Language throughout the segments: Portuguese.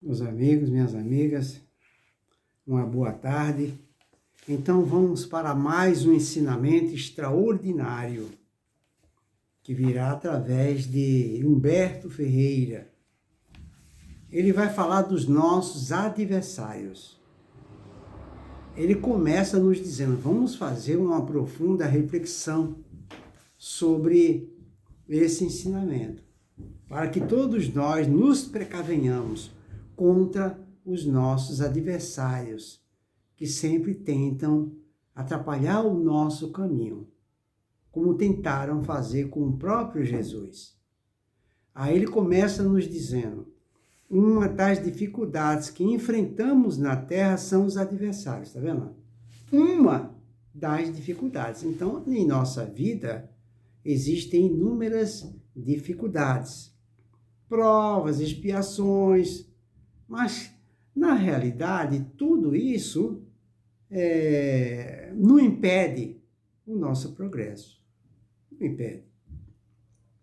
Meus amigos, minhas amigas, uma boa tarde. Então vamos para mais um ensinamento extraordinário que virá através de Humberto Ferreira. Ele vai falar dos nossos adversários. Ele começa nos dizendo, vamos fazer uma profunda reflexão sobre esse ensinamento, para que todos nós nos precavenhamos contra os nossos adversários, que sempre tentam atrapalhar o nosso caminho, como tentaram fazer com o próprio Jesus. Aí ele começa nos dizendo, uma das dificuldades que enfrentamos na Terra são os adversários, tá vendo? Uma das dificuldades. Então, em nossa vida, existem inúmeras dificuldades, provas, expiações, mas, na realidade, tudo isso não impede o nosso progresso. Não impede.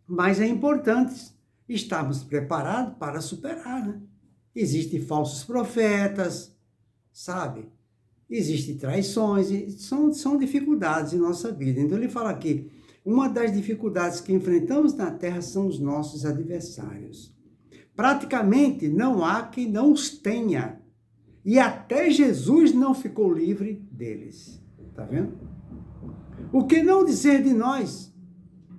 Mas é importante estarmos preparados para superar, né? Existem falsos profetas, sabe? Existem traições, são dificuldades em nossa vida. Então, ele fala aqui, uma das dificuldades que enfrentamos na Terra são os nossos adversários. Praticamente não há quem não os tenha. E até Jesus não ficou livre deles. Tá vendo? O que não dizer de nós,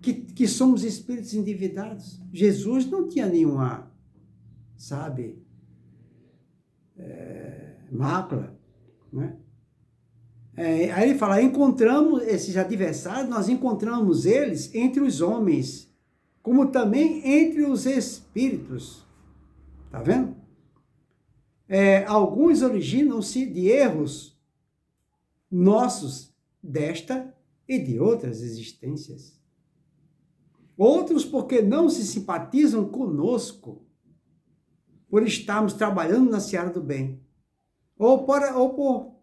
que somos espíritos endividados? Jesus não tinha nenhuma, sabe, mácula, né? Aí ele fala, encontramos esses adversários, nós encontramos eles entre os homens, como também entre os espíritos. Tá vendo? Alguns originam-se de erros nossos, desta e de outras existências. Outros porque não se simpatizam conosco, por estarmos trabalhando na seara do bem, ou por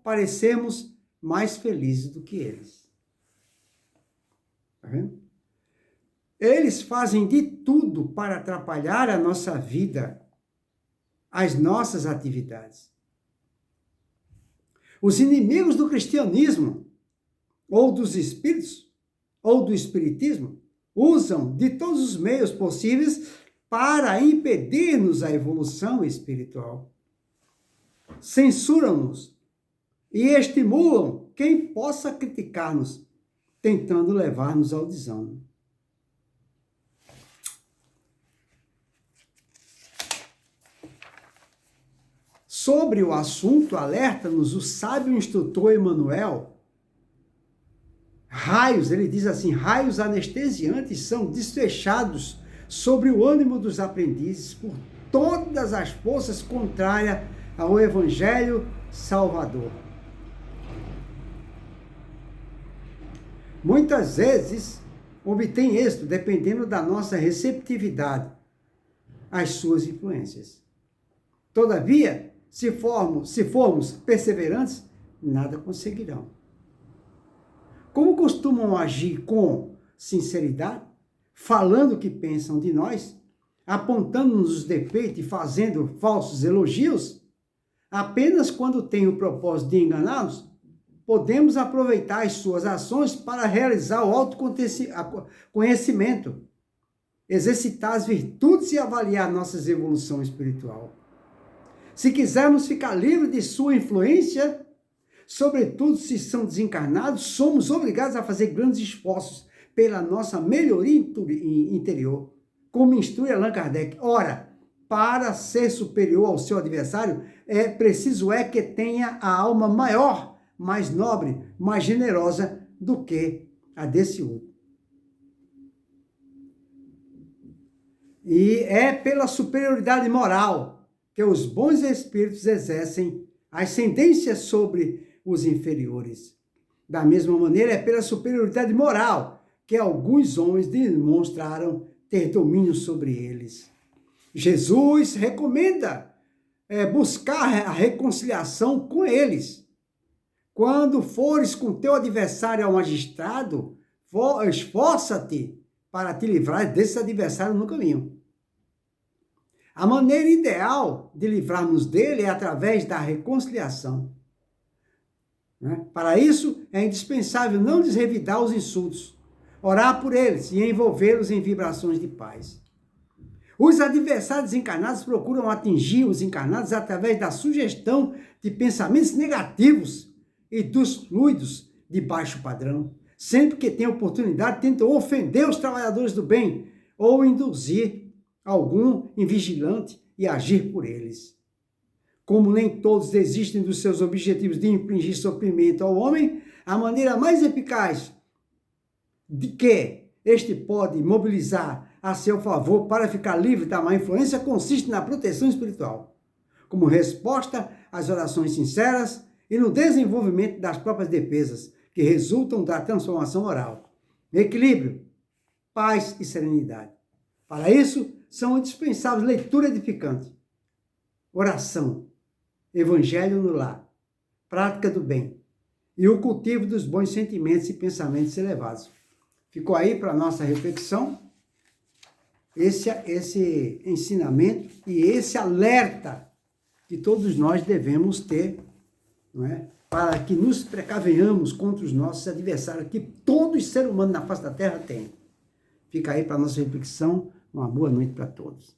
parecermos mais felizes do que eles. Tá vendo? Eles fazem de tudo para atrapalhar a nossa vida, as nossas atividades. Os inimigos do cristianismo, ou dos espíritos, ou do espiritismo, usam de todos os meios possíveis para impedir-nos a evolução espiritual. Censuram-nos e estimulam quem possa criticar-nos, tentando levar-nos ao desânimo. Sobre o assunto, alerta-nos o sábio instrutor Emmanuel. Ele diz assim, raios anestesiantes são desfechados sobre o ânimo dos aprendizes por todas as forças contrárias ao Evangelho Salvador. Muitas vezes obtém êxito dependendo da nossa receptividade às suas influências. Todavia, se formos perseverantes, nada conseguirão. Como costumam agir com sinceridade, falando o que pensam de nós, apontando-nos os defeitos e fazendo falsos elogios, apenas quando têm o propósito de enganá-nos, podemos aproveitar as suas ações para realizar o autoconhecimento, exercitar as virtudes e avaliar nossa evolução espiritual. Se quisermos ficar livres de sua influência, sobretudo se são desencarnados, somos obrigados a fazer grandes esforços pela nossa melhoria interior, como instrui Allan Kardec. Ora, para ser superior ao seu adversário, preciso que tenha a alma maior, mais nobre, mais generosa do que a desse outro. E é pela superioridade moral que os bons espíritos exercem ascendência sobre os inferiores. Da mesma maneira, é pela superioridade moral que alguns homens demonstraram ter domínio sobre eles. Jesus recomenda buscar a reconciliação com eles. Quando fores com teu adversário ao magistrado, esforça-te para te livrar desse adversário no caminho. A maneira ideal de livrarmos dele é através da reconciliação. Né? Para isso, é indispensável não lhes revidar os insultos, orar por eles e envolvê-los em vibrações de paz. Os adversários encarnados procuram atingir os encarnados através da sugestão de pensamentos negativos e dos fluidos de baixo padrão. Sempre que tem oportunidade, tentam ofender os trabalhadores do bem ou induzir algum invigilante e agir por eles. Como nem todos desistem dos seus objetivos de infligir sofrimento ao homem, a maneira mais eficaz de que este pode mobilizar a seu favor para ficar livre da má influência consiste na proteção espiritual, como resposta às orações sinceras e no desenvolvimento das próprias defesas, que resultam da transformação moral. Equilíbrio, paz e serenidade. Para isso, são indispensáveis leitura edificante, oração, evangelho no lar, prática do bem e o cultivo dos bons sentimentos e pensamentos elevados. Ficou aí para a nossa reflexão esse ensinamento e esse alerta que todos nós devemos ter, não é? Para que nos precavenhamos contra os nossos adversários, que todo ser humano na face da terra tem. Fica aí para a nossa reflexão. Uma boa noite para todos.